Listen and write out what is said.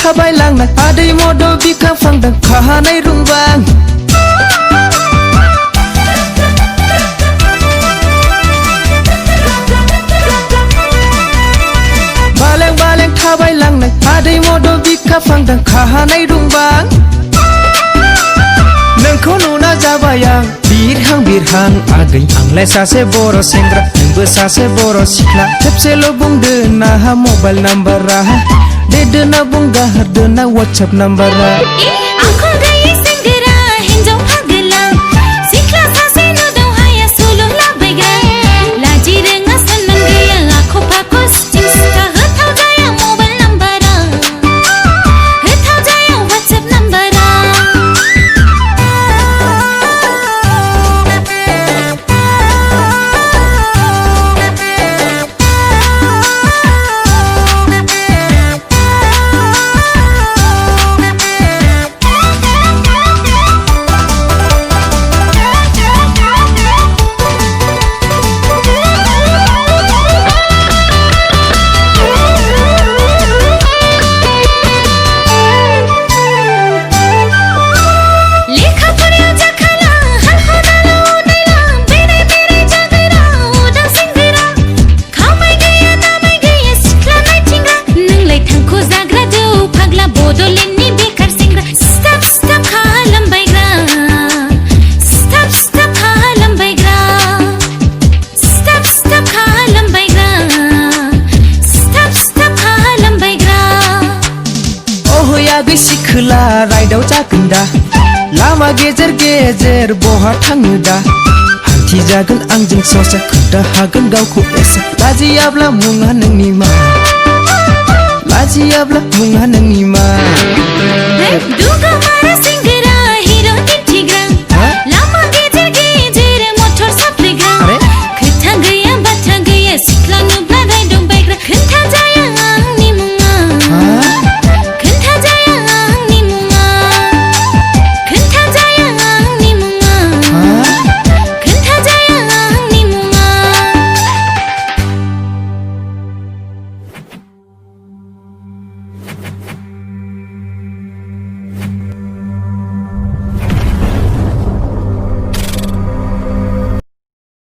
थाबायलांनाय आदै मद' बिखा फांदों खाहानाय रुंबां बालें बालें थाबायलांनाय आदै मद' बिखा फांदों खाहानाय रुंबां नोंखौ नुना जाबाय आं बिरहां आगै आंलाय सासे बर' सेंग्रा नोंबो सासे बर' सिख्ला खेबसेल' बुंदो नाहा मबाइल नाम्बारा दे दोना बुंगा होदोना वाट्सएप नाम्बारा सिखोला राइदाव जागोन दा लामा गेजेर गेजेर बहा थाङो दा हान्थि जागोन आंजों ससे खोन्था हागोन गावखौ एसे लाजियाब्ला मुङा नोंनि मा लाजियाब्ला मुङा नोंनि मा